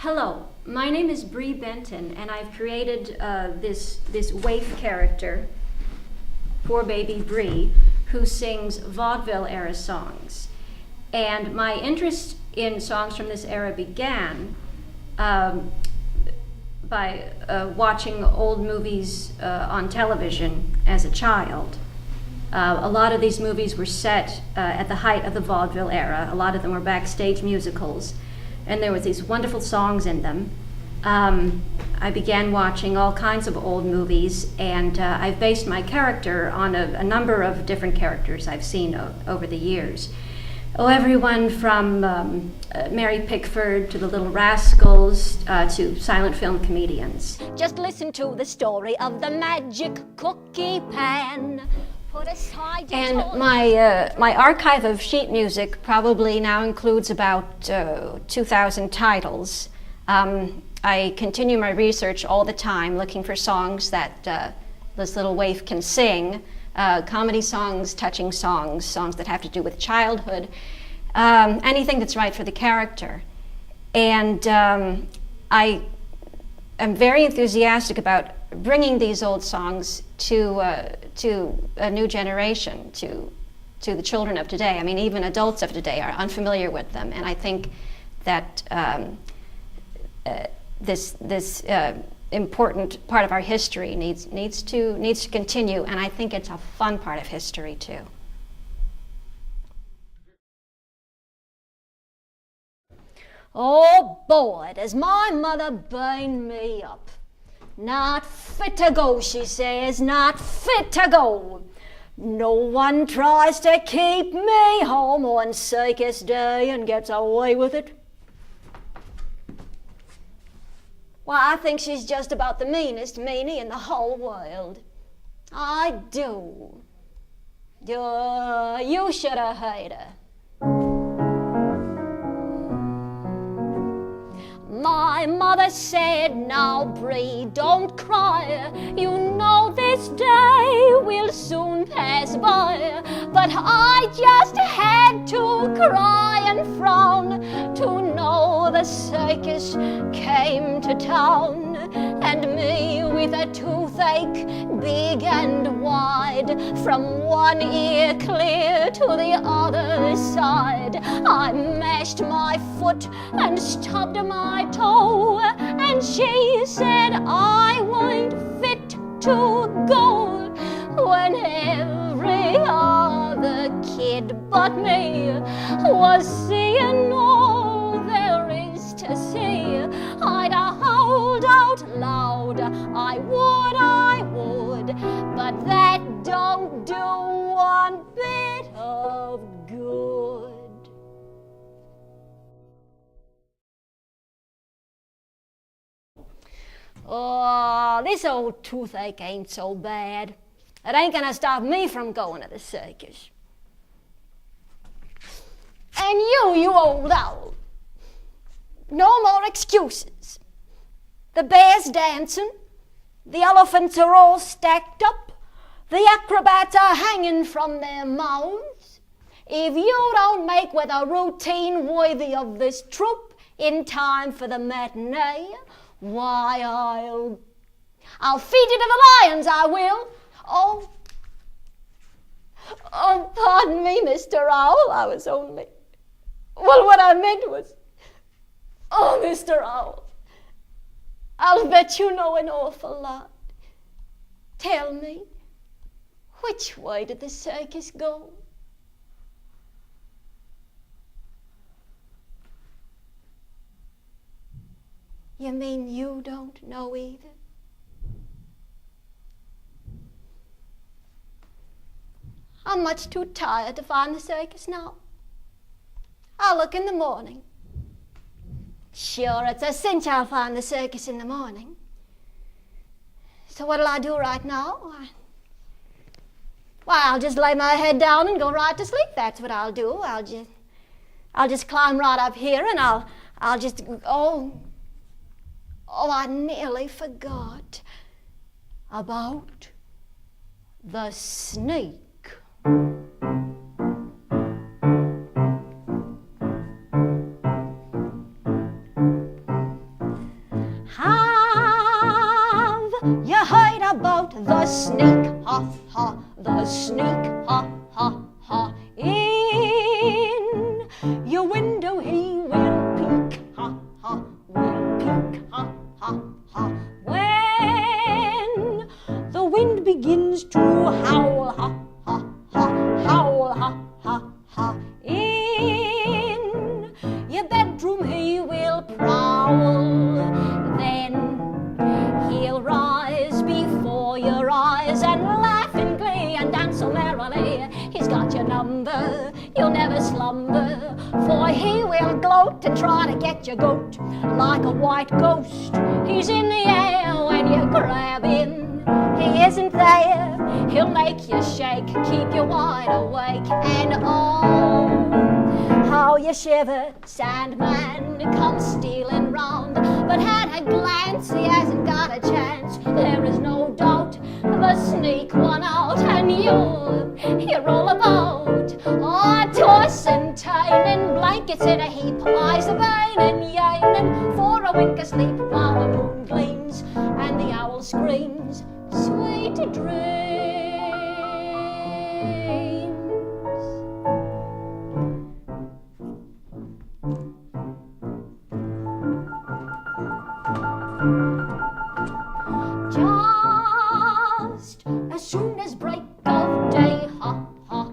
Hello, my name is Bree Benton, and I've created this waif character, Poor Baby Bree, who sings vaudeville-era songs. And my interest in songs from this era began by watching old movies on television as a child. A lot of these movies were set at the height of the vaudeville era. A lot of them were backstage musicals, and there were these wonderful songs in them. I began watching all kinds of old movies, and I've based my character on a number of different characters I've seen over the years. Oh, everyone from Mary Pickford to the Little Rascals to silent film comedians. Just listen to the story of the magic cookie pan. And my archive of sheet music probably now includes about 2,000 titles. I continue my research all the time, looking for songs that this little waif can sing, comedy songs, touching songs, songs that have to do with childhood, anything that's right for the character. And I am very enthusiastic about bringing these old songs to a new generation, to the children of today. I mean, even adults of today are unfamiliar with them, and I think that this important part of our history needs to continue, and I think it's a fun part of history too. Oh boy, does my mother burn me up. Not fit to go, she says, not fit to go. No one tries to keep me home on circus day and gets away with it. Well, I think she's just about the meanest meanie in the whole world. I do. You should have heard her. My mother said, now Bree, don't cry. You know this day will soon pass by. But I just had to cry and frown to know the circus came to town. And me with a toothache big and wide, from one ear clear to the other side. I mashed my foot and stubbed my toe, and she said I weren't fit to go, when every other kid but me was seeing all there is to see. I'd hold out loud, I would, but that don't do one bit of good. Oh, this old toothache ain't so bad. It ain't gonna stop me from going to the circus. And you old owl, no more excuses. The bear's dancing, the elephants are all stacked up, the acrobats are hanging from their mouths. If you don't make with a routine worthy of this troupe in time for the matinee, why, I'll feed you to the lions, I will. Oh, pardon me, Mr. Owl, I was only... Well, what I meant was... Oh, Mr. Owl, I'll bet you know an awful lot. Tell me, which way did the circus go? You mean you don't know either? I'm much too tired to find the circus now. I'll look in the morning. Sure, it's a cinch I'll find the circus in the morning. So what'll I do right now? Why, I'll just lay my head down and go right to sleep. That's what I'll do. I'll just climb right up here, and I'll just... Oh, I nearly forgot about the snake. heard about the snake, ha ha, the snake, ha ha ha. In your window he will peek, ha ha, will peek, ha ha ha. When the wind begins to howl, ha ha ha, howl, ha ha ha. In your bedroom he will prowl, then he'll rise before your eyes and laugh in glee and dance so merrily. He's got your number, you'll never slumber, for he will gloat and try to get your goat like a white ghost. He's in the air when you grab him. He isn't there, he'll make you shake, keep you wide awake, and oh, how you shiver, Sandman comes stealing round, but at a glance he hasn't got a chance. There is no doubt the snake won out, and you're all about. Oh, toss and turn and blankets in a heap, eyes are burning, yearning for a wink of sleep, while the moon gleams and the owl screams, sweet dreams. Just as soon as break of day, ha ha,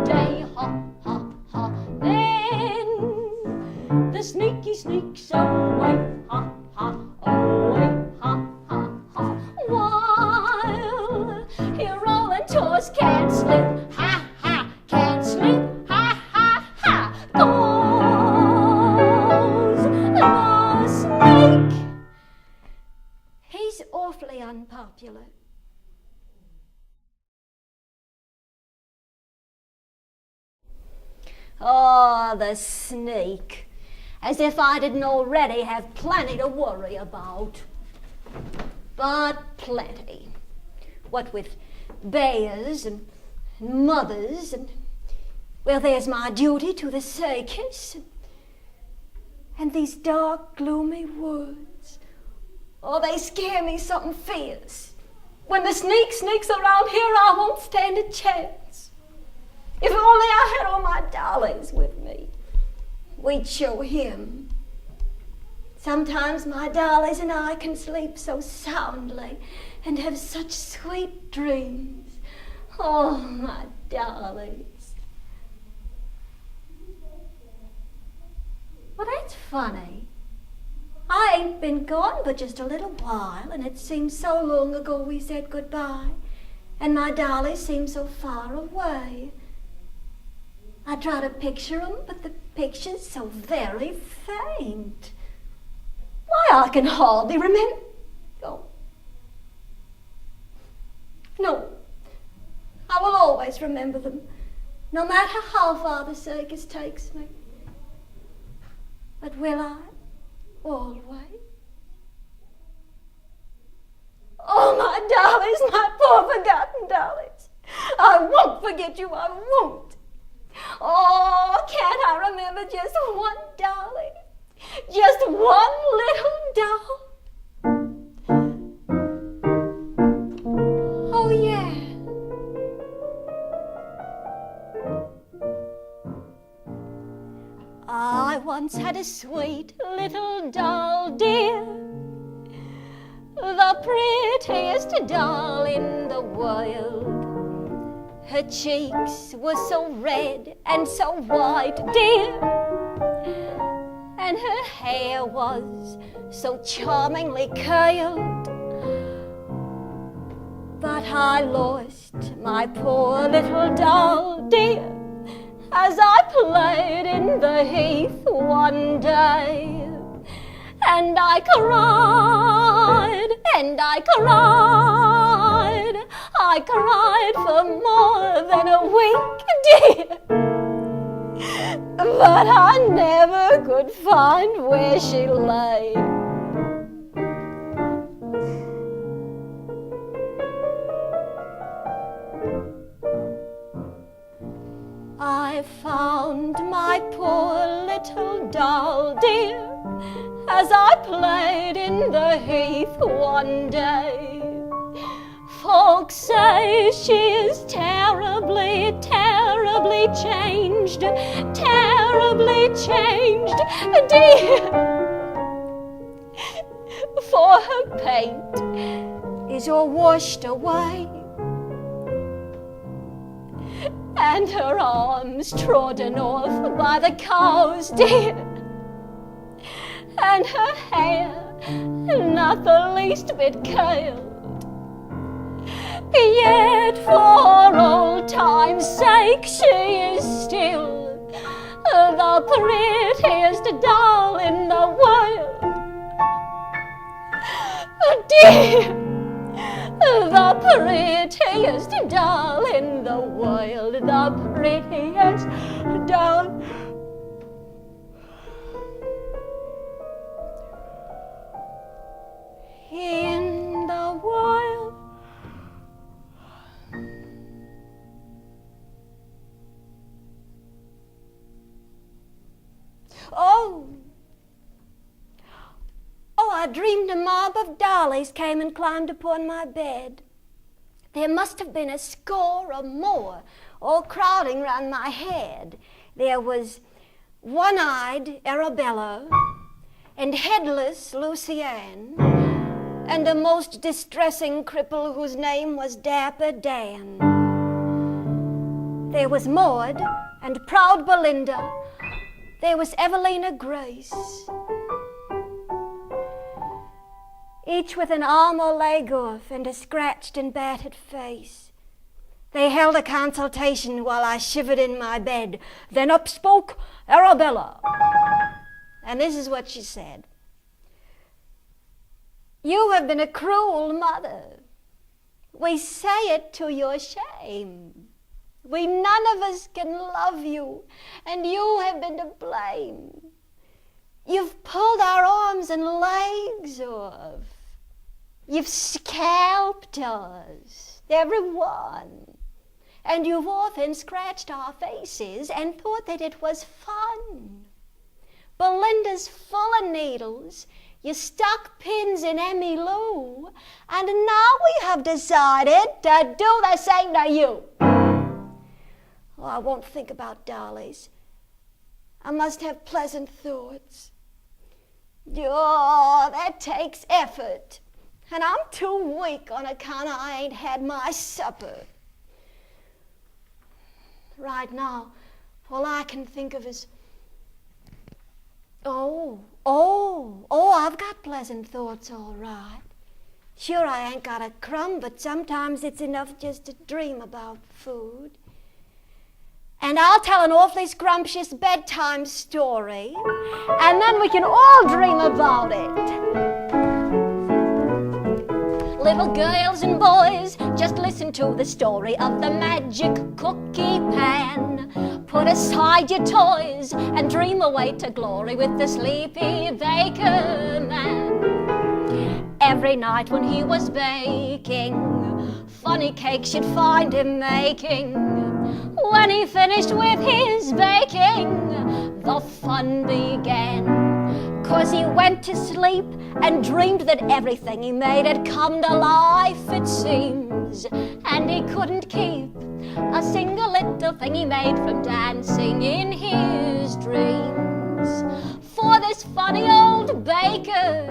day, ha ha ha, then the sneaky sneaks away, ha ha, away, ha ha ha. While you're rolling toes, can't sleep, ha ha, can't sleep, ha ha ha. Goes the snake. He's awfully unpopular. Oh, the snake. As if I didn't already have plenty to worry about. But plenty. What with bears and mothers and, well, there's my duty to the circus and these dark, gloomy woods. Oh, they scare me something fierce. When the snake sneaks around here, I won't stand a chance. If only I had all my dollies with me, we'd show him. Sometimes my dollies and I can sleep so soundly and have such sweet dreams. Oh, my dollies. Well, that's funny. I ain't been gone but just a little while, and it seems so long ago we said goodbye, and my dollies seem so far away. I try to picture 'em, but the picture's so very faint. Why, I can hardly remember. Oh. No, I will always remember them, no matter how far the circus takes me. But will I? Always. Oh, my dollies, my poor forgotten dollies. I won't forget you, I won't. Oh, can't I remember just one dolly? Just one little doll? Oh, yeah. I once had a sweet little doll, dear, the prettiest doll in the world. Her cheeks were so red and so white, dear, and her hair was so charmingly curled. But I lost my poor little doll, dear, as I played in the heath one day. And I cried, and I cried, I cried for more than a week, dear. But I never could find where she lay. I found my poor little doll, dear, as I played in the heath one day. she is terribly, terribly changed, terribly changed, dear. For her paint is all washed away, and her arms trodden off by the cows, dear, and her hair not the least bit curled. Yet for old time's sake she is still the prettiest doll in the world. Dear, the prettiest doll in the world, the prettiest doll in the world. Oh, I dreamed a mob of dollies came and climbed upon my bed. There must have been a score or more, all crowding round my head. There was one-eyed Arabella, and headless Lucienne, and a most distressing cripple whose name was Dapper Dan. There was Maud and proud Belinda. There was Evelina Grace, each with an arm or leg off and a scratched and battered face. They held a consultation while I shivered in my bed. Then up spoke Arabella, and this is what she said. You have been a cruel mother. We say it to your shame. We none of us can love you, and you have been to blame. You've pulled our arms and legs off. You've scalped us, every one. And you've often scratched our faces and thought that it was fun. Belinda's full of needles. You stuck pins in Emmy Lou, and now we have decided to do the same to you. Oh, I won't think about dollies. I must have pleasant thoughts. Oh, that takes effort, and I'm too weak on account I ain't had my supper. Right now, all I can think of is, I've got pleasant thoughts, all right. Sure, I ain't got a crumb, but sometimes it's enough just to dream about food. And I'll tell an awfully scrumptious bedtime story, and then we can all dream about it. Little girls and boys, just listen to the story of the magic cookie pan. Put aside your toys and dream away to glory with the sleepy baker man. Every night when he was baking, funny cakes you'd find him making. When he finished with his baking, the fun began. 'Cause he went to sleep and dreamed that everything he made had come to life, it seems. And he couldn't keep a single little thing he made from dancing in his dreams. For this funny old baker,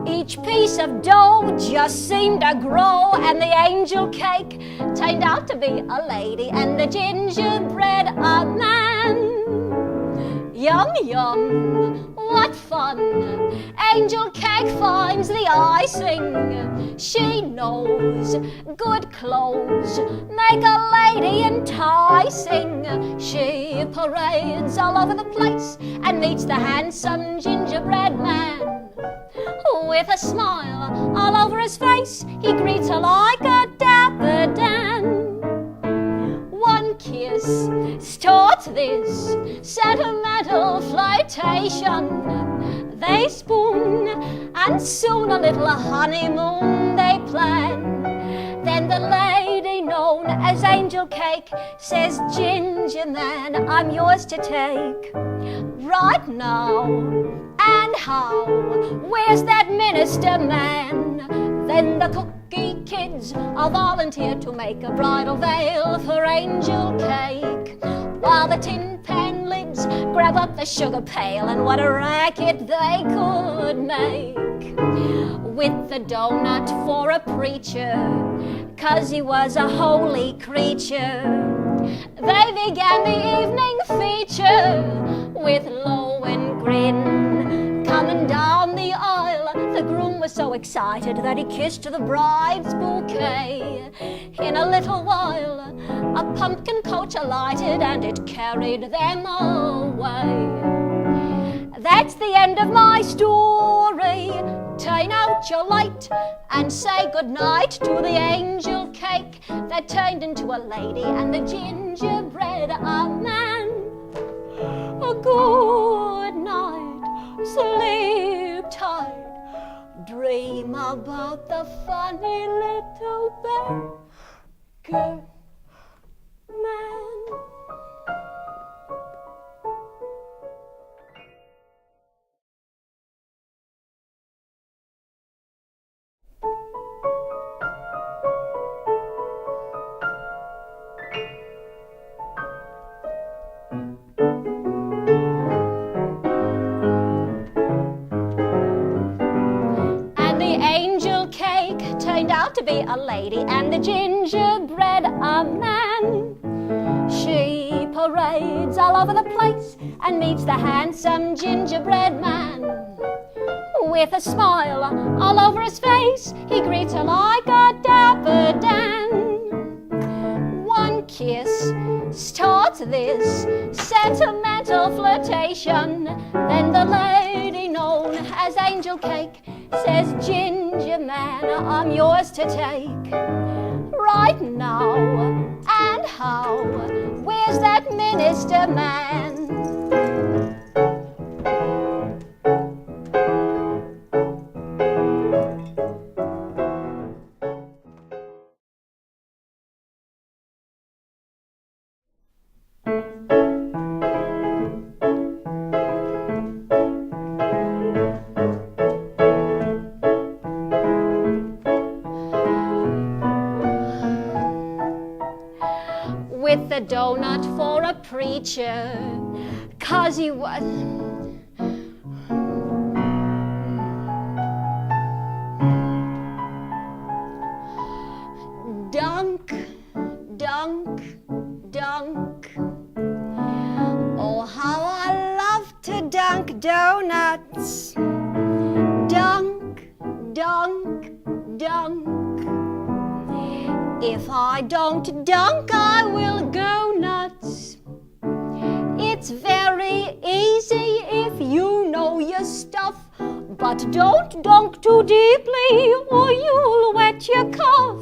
each piece of dough just seemed to grow, and the angel cake turned out to be a lady, and the gingerbread a man. Yum, yum, what fun! Angel cake finds the icing. She knows good clothes make a lady enticing. She parades all over the place and meets the handsome gingerbread man. With a smile all over his face, he greets her like a dapper Dan. One kiss starts this sentimental flirtation. They spoon, and soon a little honeymoon they plan. Then the lady known as Angel Cake says, Ginger man, I'm yours to take. Right now, and how? Where's that minister man? Then the cookie kids are volunteered to make a bridal veil for Angel Cake, while the tin pan lids grab up the sugar pail, and what a racket they could make. With the donut for a preacher, 'cause he was a holy creature, they began the evening feature with Lohengrin. Coming down the aisle, the groom was so excited that he kissed the bride's bouquet. In a little while, a pumpkin coach alighted and it carried them away. That's the end of my story. Turn out your light and say goodnight to the angel cake that turned into a lady and the gingerbread a man. A good night, sleep tight, dream about the funny little beggar man. Turned out to be a lady and the gingerbread a man. She parades all over the place and meets the handsome gingerbread man. With a smile all over his face, he greets her like a dapper Dan. One kiss starts this sentimental flirtation. Then the lady known as Angel Cake says, Ginger man, I'm yours to take. Right now, and how? Where's that minister man? With a donut for a preacher, 'cause he was dunk, dunk, dunk. Oh, how I love to dunk donuts. Dunk, dunk, dunk. If I don't dunk, I will go nuts. It's very easy if you know your stuff, but don't dunk too deeply or you'll wet your cuff.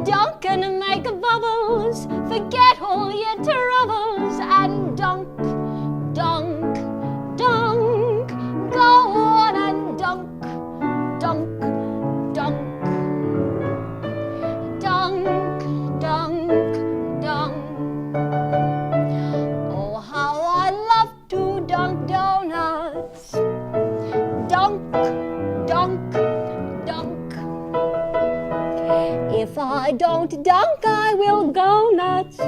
Dunk and make bubbles, forget all your troubles, and dunk, dunk, dunk. Go on and dunk, dunk, dunk. Dunk, dunk, dunk. Oh, how I love to dunk donuts. Dunk, dunk, dunk. If I don't dunk, I will go nuts.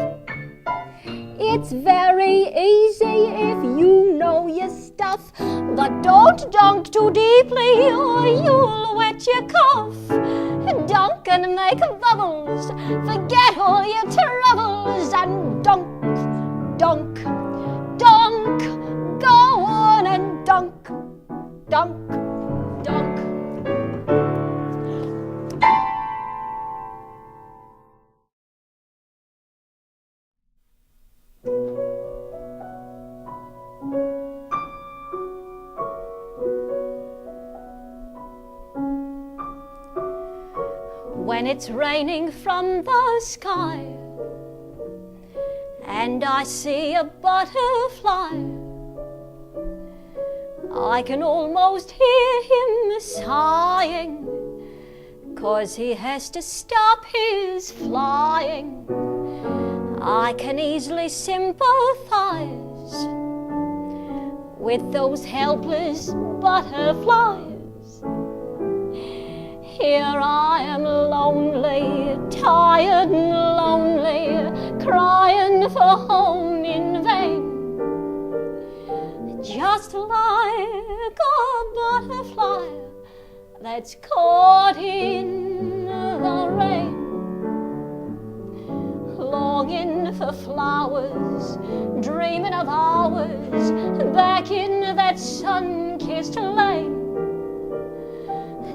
It's very easy if you know your stuff, but don't dunk too deeply or you'll wet your cuff. Dunk and make bubbles, forget all your troubles, and dunk, dunk, dunk. Go on and dunk, dunk, dunk. When it's raining from the sky and I see a butterfly, I can almost hear him sighing, 'cause he has to stop his flying. I can easily sympathize with those helpless butterflies. Here I am lonely, tired and lonely, crying for home in vain. Just like a butterfly that's caught in the rain, longing for flowers, dreaming of hours back in that sun-kissed lane.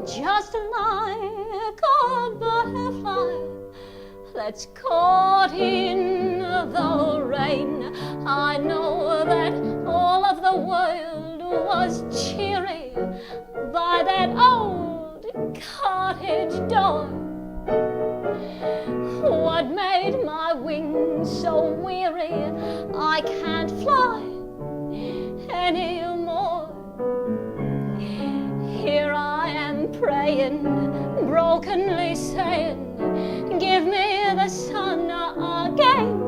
Just like a butterfly that's caught in the rain. I know that all of the world was cheery by that old cottage door. What made my wings so weary? I can't fly anymore. Here I am praying, brokenly saying, give me the sun again.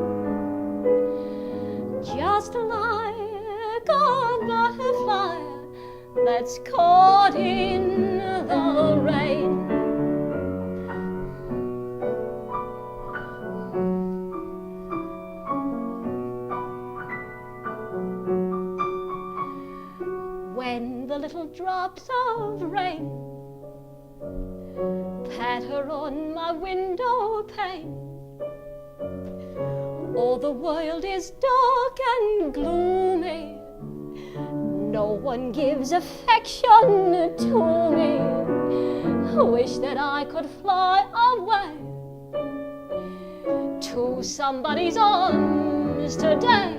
Just like a butterfly that's caught in the rain. When the little drops of rain patter on my window pane, all the world is dark and gloomy. No one gives affection to me. Wish that I could fly away to somebody's arms today.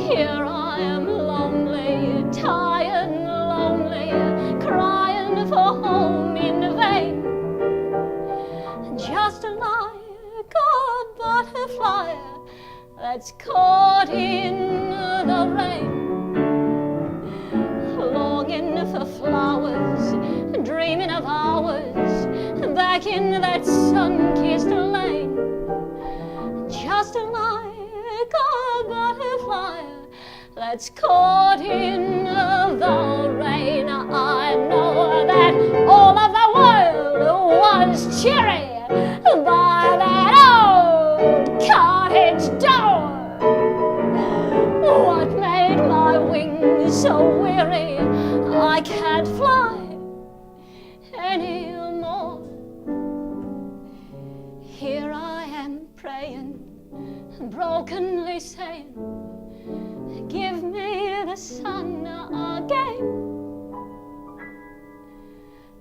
Here I am lonely, tired and lonely, crying for home in vain. Just like a butterfly that's caught in the rain, longing for flowers, dreaming of hours back in that sun-kissed lane. Just like a butterfly that's caught in the rain. I know that all of the world was cheery by that old cottage door. What made my wings so weary? I can't fly anymore. Here I am praying, brokenly saying, give me the sun again.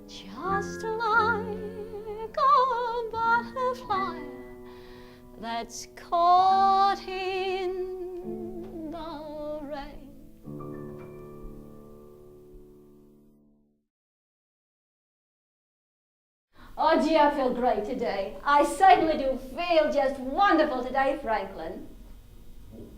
Just like a butterfly that's caught in the rain. Oh gee, I feel great today. I certainly do feel just wonderful today, Franklin.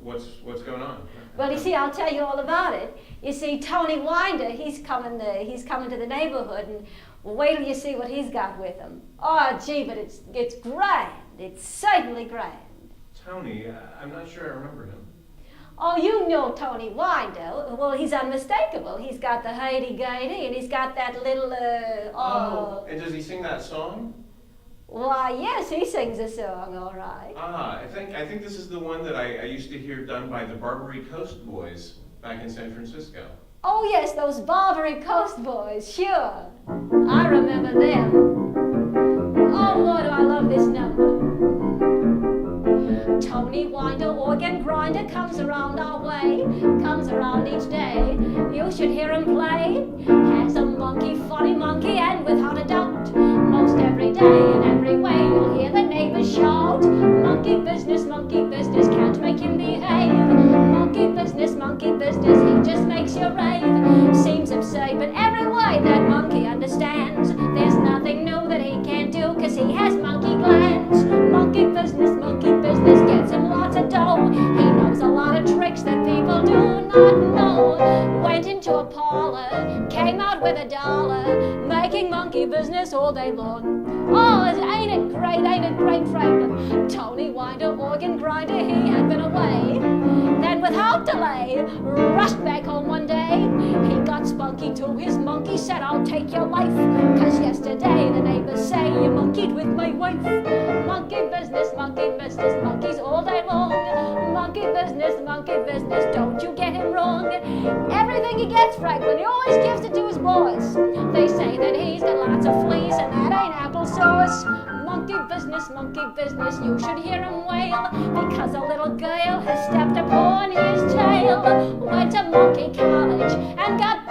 What's going on? Well, you see, I'll tell you all about it. You see, Tony Winder, he's coming to the neighborhood, and wait till you see what he's got with him. Oh gee, but it's grand. It's certainly grand. Tony, I'm not sure I remember him. Oh, you know Tony Winder. Well, he's unmistakable. He's got the hurdy-gurdy, and he's got that little, Oh, and does he sing that song? Why, yes, he sings a song, all right. I think this is the one that I used to hear done by the Barbary Coast Boys back in San Francisco. Oh, yes, those Barbary Coast Boys, sure. I remember them. Oh, Lord, do I love this number. Tony Winder, organ grinder, comes around our way, comes around each day. You should hear him play. Has a monkey, funny monkey, and without a doubt, most every day in every way you'll hear the neighbors shout, monkey business, can't make him behave. Monkey business, he just makes you rave. Seems absurd, but every way that monkey understands, there's nothing new that he can't do, 'cause he has monkey glands. Monkey business gets him lots of dough. He knows a lot of tricks that people do not know. Went into a parlor, came out with $1, making monkey business all day long. Oh, ain't it great, Franklin? Tony Winder, organ grinder, he had been away. Then without delay, rushed back home one day. He got spunky to his monkey, said, I'll take your life, 'cause Yesterday the neighbors say you monkeyed with my wife. Monkey business, monkeys all day long. Monkey business, don't you get him wrong. Everything he gets, Franklin, he always gives it to his boss. They say that he's got lots of fleas and that ain't applesauce. Monkey business, you should hear him wail, because a little girl has stepped upon his tail. Went to monkey college and got